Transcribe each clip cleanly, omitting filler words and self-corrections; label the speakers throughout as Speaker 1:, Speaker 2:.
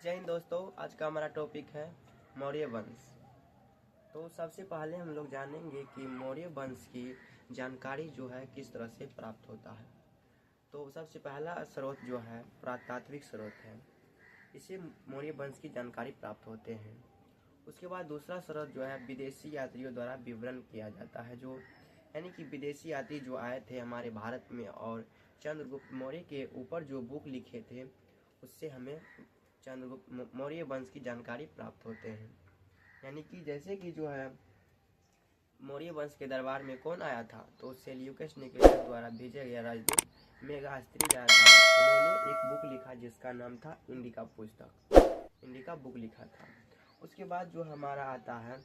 Speaker 1: जय हिंद दोस्तों, आज का हमारा टॉपिक है मौर्य वंश। तो सबसे पहले हम लोग जानेंगे कि मौर्य वंश की जानकारी जो है किस तरह से प्राप्त होता है। तो सबसे पहला स्रोत जो है पुरातात्विक स्रोत है, इससे मौर्य वंश की जानकारी प्राप्त होते हैं। उसके बाद दूसरा स्रोत जो है विदेशी यात्रियों द्वारा विवरण किया जाता है, जो यानी कि विदेशी यात्री जो आए थे हमारे भारत में और चंद्रगुप्त मौर्य के ऊपर जो बुक लिखे थे उससे हमें चंद्रगुप्त मौर्य वंश की जानकारी प्राप्त होते हैं। यानी कि जैसे कि जो है मौर्य वंश के दरबार में कौन आया था, तो सेल्यूकस निकेटर द्वारा भेजा गया राजदूत मेगास्त्री आया था। उन्होंने एक बुक लिखा जिसका नाम था इंडिका पुस्तक, इंडिका बुक लिखा था। उसके बाद जो हमारा आता है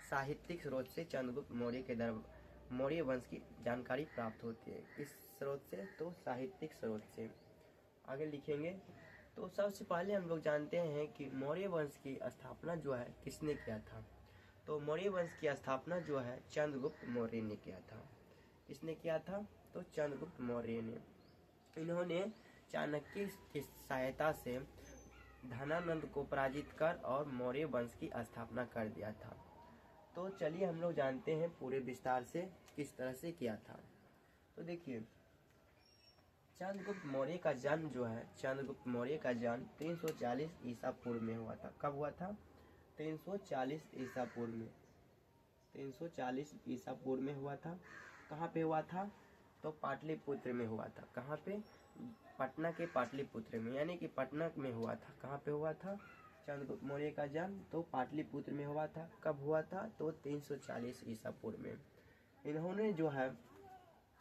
Speaker 1: साहित्यिक स्रोत से चंद्रगुप्त मौर्य के मौर्य वंश की जानकारी प्राप्त होती है। किस स्रोत से? तो साहित्यिक स्रोत से। आगे लिखेंगे तो सबसे पहले हम लोग जानते हैं कि मौर्य वंश की स्थापना जो है किसने किया था। तो मौर्य वंश की स्थापना जो है चंद्रगुप्त मौर्य ने किया था। किसने किया था? तो चंद्रगुप्त मौर्य ने। इन्होंने चाणक्य की सहायता से धनानंद को पराजित कर और मौर्य वंश की स्थापना कर दिया था। तो चलिए हम लोग जानते हैं पूरे विस्तार से किस तरह से किया था। तो देखिए चंद्रगुप्त मौर्य का जन्म जो है, चंद्रगुप्त मौर्य का जन्म 340 ईसा पूर्व में हुआ था। कब हुआ था? 340 ईसा पूर्व में। 340 ईसा पूर्व में हुआ था। कहाँ पे हुआ था? तो पाटलिपुत्र में हुआ था। कहाँ पे? पटना के पाटलिपुत्र में, यानी कि पटना में हुआ था। कहाँ पे हुआ था चंद्रगुप्त मौर्य का जन्म? तो पाटलिपुत्र में हुआ था। कब हुआ था? तो 340 ईसा पूर्व में। इन्होंने जो है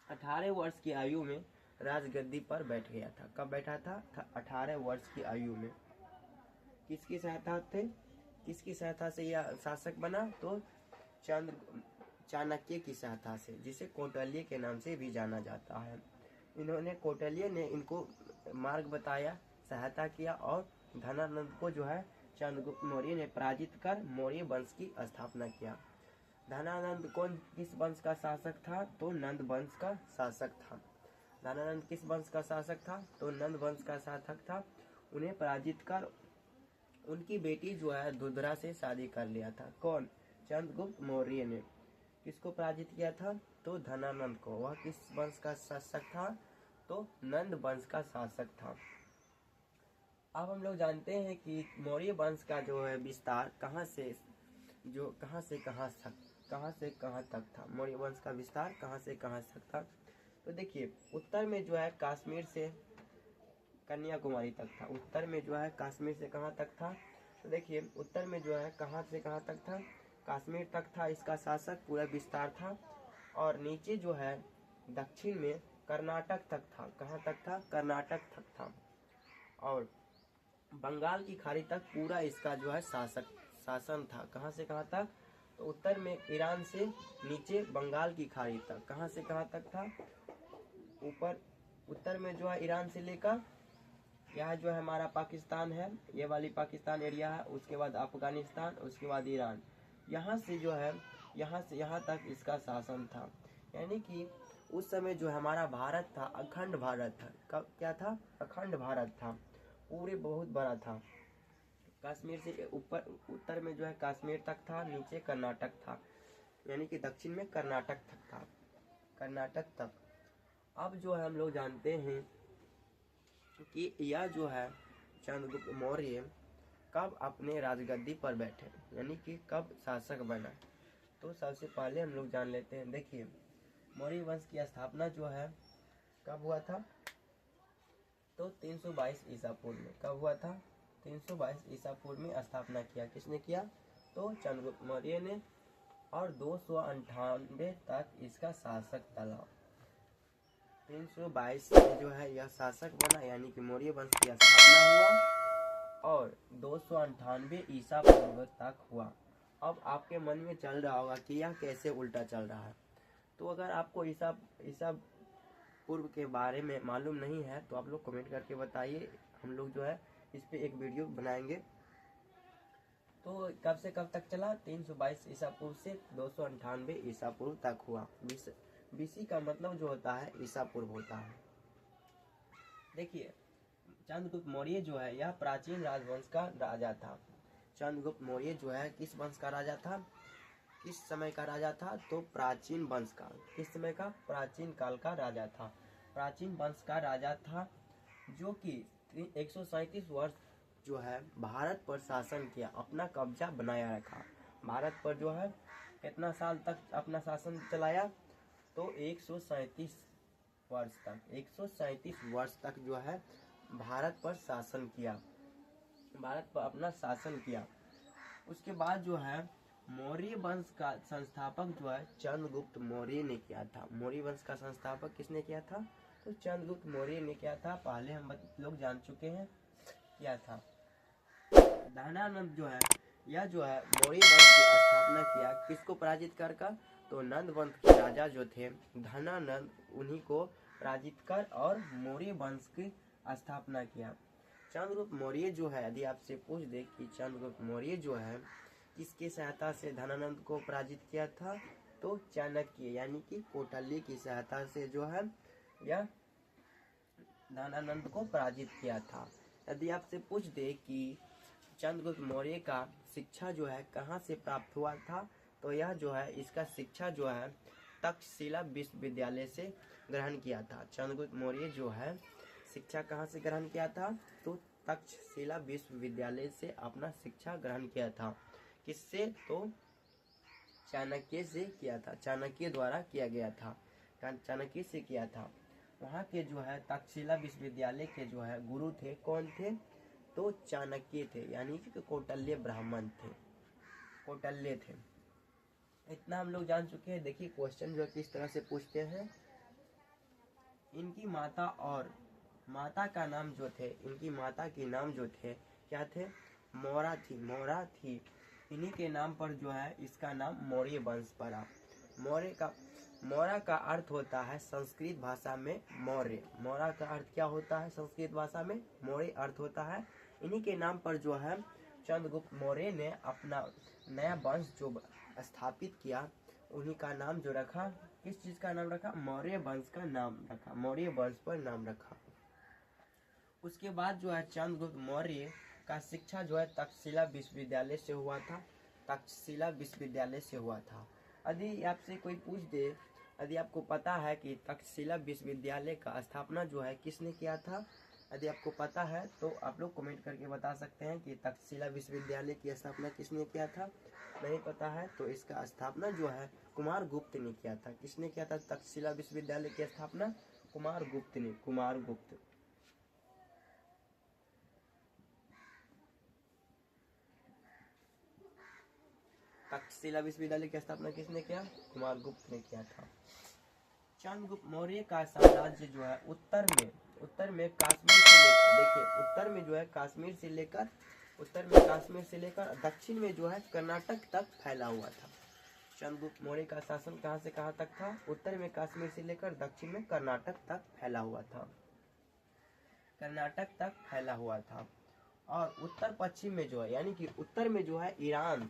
Speaker 1: 18 वर्ष की आयु में राजगद्दी पर बैठ गया था। कब बैठा था? 18 वर्ष की आयु में। किसकी सहायता थे? किसकी सहायता से यह शासक बना? तो चाणक्य की सहायता से, जिसे कौटिल्य के नाम से भी जाना जाता है। इन्होंने कौटिल्य ने इनको मार्ग बताया, सहायता किया और धनानंद को जो है चंद्रगुप्त मौर्य ने पराजित कर मौर्य वंश की स्थापना किया। धनानंद कौन किस वंश का शासक था? तो नंद वंश का शासक था। धनानंद किस वंश का शासक था? तो नंद वंश का शासक था। उन्हें पराजित कर उनकी बेटी जो है दुधरा से शादी कर लिया था। कौन? चंद्रगुप्त मौर्य ने। किसको पराजित किया था? तो धनानंद को। वह किस वंश का शासक था? तो नंद वंश का शासक था। अब हम लोग जानते हैं कि मौर्य वंश का जो है विस्तार कहाँ से कहाँ तक था। मौर्य वंश का विस्तार कहाँ से कहाँ तक था? तो देखिए उत्तर में जो है कश्मीर से कन्याकुमारी तक था। उत्तर में जो है कश्मीर से कहाँ तक था? तो देखिए उत्तर में जो है कहाँ से कहाँ तक था? कश्मीर तक था इसका शासक, पूरा विस्तार था। और नीचे जो है दक्षिण में कर्नाटक तक था। कहाँ तक था? कर्नाटक तक था। और बंगाल की खाड़ी तक पूरा इसका जो है शासन था। कहाँ से कहाँ तक? तो उत्तर में ईरान से नीचे बंगाल की खाड़ी तक। कहाँ से कहाँ तक था? ऊपर उत्तर में जो है ईरान से लेकर यह जो है हमारा पाकिस्तान है, ये वाली पाकिस्तान एरिया है। उसके बाद अफगानिस्तान, उसके बाद ईरान। यहाँ से जो है यहाँ से यहाँ तक इसका शासन था। यानी कि उस समय जो हमारा भारत था अखंड भारत था। कब क्या था? अखंड भारत था, पूरे बहुत बड़ा था। कश्मीर से ऊपर उत्तर में जो है कश्मीर तक था, नीचे कर्नाटक था, यानी कि दक्षिण में कर्नाटक तक था, कर्नाटक तक। अब जो है हम लोग जानते हैं कि यह जो है चंद्रगुप्त मौर्य कब अपने राजगद्दी पर बैठे, यानी कि कब शासक बना। तो सबसे पहले हम लोग जान लेते हैं। देखिए मौर्य वंश की स्थापना जो है कब हुआ था? तो 322 ईसा पूर्व में। कब हुआ था? 322 ईसा पूर्व में स्थापना किया। किसने किया? तो चंद्रगुप्त मौर्य ने। और 298 तक इसका शासक चला। 322 में जो है यह शासक बना, यानी कि मौर्य वंश की स्थापना हुआ और 298 ईसा पूर्व तक हुआ। अब आपके मन में चल रहा होगा कि यह कैसे उल्टा चल रहा है। तो अगर आपको ईसा पूर्व के बारे में मालूम नहीं है तो आप लोग कमेंट करके बताइए, हम लोग जो है इस पे एक वीडियो बनाएंगे। तो कब से कब तक चला? 322 ईसा पूर्व से 298 ईसा पूर्व तक हुआ। बीसी का मतलब जो होता है ईसा पूर्व होता है। देखिए चंद्रगुप्त मौर्य जो है यह प्राचीन राजवंश का राजा था। चंद्रगुप्त मौर्य जो है किस वंश का राजा था, किस समय का राजा था, तो प्राचीन वंश का। किस समय का, प्राचीन काल का राजा था, प्राचीन वंश का राजा था, जो कि 137 वर्ष जो है भारत पर शासन किया, अपना कब्जा बनाया रखा। भारत पर जो है कितना साल तक अपना शासन चलाया, तो 137 वर्ष तक, 137 वर्ष तक जो है भारत पर शासन किया, भारत पर अपना शासन किया। उसके बाद जो है मौर्य वंश का संस्थापक जो है चंद्रगुप्त मौर्य ने किया था। मौर्य वंश का संस्थापक किसने किया था, तो चंद्रगुप्त मौर्य ने किया था। पहले हम लोग जान चुके हैं क्या था। धनानंद जो है यह जो है मौर्य वंश की स्थापना किया, किसको पराजित कर, तो नंद वंश के राजा जो थे धनानंद, उन्हीं को पराजित कर और मौर्य वंश की स्थापना किया। चंद्रगुप्त मौर्य जो है, यदि आपसे पूछ दे कि चंद्रगुप्त मौर्य जो है किसकी सहायता से धनानंद को पराजित किया था, तो चाणक्य यानी कि कौटिल्य की सहायता से जो है यह धनानंद को पराजित किया था। यदि आपसे पूछ दे कि चंद्रगुप्त मौर्य का शिक्षा जो है कहाँ से प्राप्त हुआ था, तो यह जो है इसका शिक्षा जो है तक्षशिला विश्वविद्यालय से ग्रहण किया था। चंद्रगुप्त मौर्य जो है शिक्षा कहाँ से ग्रहण किया था, तो तक्षशिला विश्वविद्यालय से अपना शिक्षा ग्रहण किया था। किससे, तो चाणक्य से किया था, चाणक्य द्वारा किया गया था, चाणक्य से किया था। वहाँ के जो है तक्षशिला विश्वविद्यालय के जो है गुरु थे, कौन थे, तो चाणक्य थे, यानी कि कौटिल्य ब्राह्मण थे, कौटिल्य थे। इतना हम लोग जान चुके हैं। देखिए क्वेश्चन जो किस तरह से पूछते हैं, इनकी माता और माता का नाम जो थे, इनकी माता के नाम जो थे क्या थे, मौरा थी, मौरा थी। इन्हीं के नाम पर जो है इसका नाम मौर्य वंश पड़ा। मौर्य का अर्थ होता है संस्कृत भाषा में मौर्य। मौर्य का अर्थ क्या होता है संस्कृत भाषा में, मौर्य अर्थ होता है। इन्हीं के नाम पर जो है चंद्रगुप्त मौर्य ने अपना नया वंश जो स्थापित किया, उन्हीं का नाम जो रखा, किस चीज का नाम रखा, मौर्य वंश का नाम रखा, मौर्य वंश पर नाम रखा। उसके बाद जो है चंद्रगुप्त मौर्य का शिक्षा जो है तक्षशिला विश्वविद्यालय से हुआ था, तक्षशिला विश्वविद्यालय से हुआ था। यदि आपसे कोई पूछ दे, यदि आपको पता है कि तक्षशिला विश्वविद्यालय का स्थापना जो है किसने किया था, यदि आपको पता है तो आप लोग कमेंट करके बता सकते हैं कि तक्षशिला विश्वविद्यालय की स्थापना किसने किया था। नहीं पता है तो इसका स्थापना जो है कुमारगुप्त ने किया था। किसने किया था तक्षशिला विश्वविद्यालय की स्थापना, कुमारगुप्त ने, कुमारगुप्त। तक्षशिला विश्वविद्यालय की स्थापना किसने किया, कुमारगुप्त ने किया था। चंद्रगुप्त मौर्य का साम्राज्य जो है उत्तर में कश्मीर से लेकर, देखिए उत्तर में जो है कश्मीर से लेकर, उत्तर में कश्मीर से लेकर दक्षिण में जो है कर्नाटक तक फैला हुआ था। चंद्रगुप्त मौर्य का शासन कहां से कहां तक था, उत्तर में कश्मीर से लेकर दक्षिण में कर्नाटक तक फैला हुआ था, कर्नाटक तक फैला हुआ था। और उत्तर पश्चिम में जो है, यानी कि उत्तर में जो है ईरान,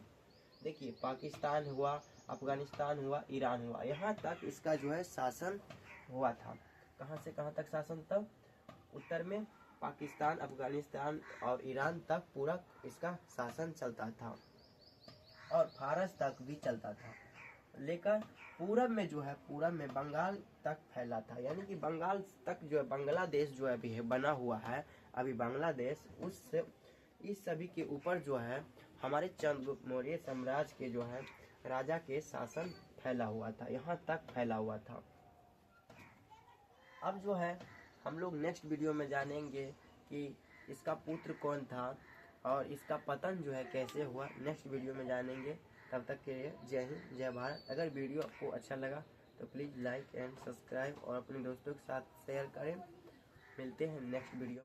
Speaker 1: देखिए पाकिस्तान हुआ, अफगानिस्तान हुआ, ईरान हुआ, यहाँ तक इसका जो है शासन हुआ था। कहाँ से कहाँ तक शासन था, उत्तर में पाकिस्तान, अफगानिस्तान और ईरान तक पूरा इसका शासन चलता था, और फारस तक भी चलता था। लेकर पूरब में जो है, पूरब में बंगाल तक फैला था, यानी कि बंगाल तक जो है, बांग्लादेश जो है अभी है बना हुआ है, अभी बांग्लादेश, उससे इस सभी के ऊपर जो है हमारे चंद्रगुप्त मौर्य साम्राज्य के जो है राजा के शासन फैला हुआ था, यहाँ तक फैला हुआ था। अब जो है हम लोग नेक्स्ट वीडियो में जानेंगे कि इसका पुत्र कौन था और इसका पतन जो है कैसे हुआ, नेक्स्ट वीडियो में जानेंगे। तब तक के लिए जय हिंद, जय भारत। अगर वीडियो आपको अच्छा लगा तो प्लीज़ लाइक एंड सब्सक्राइब और अपने दोस्तों के साथ शेयर करें। मिलते हैं नेक्स्ट वीडियो।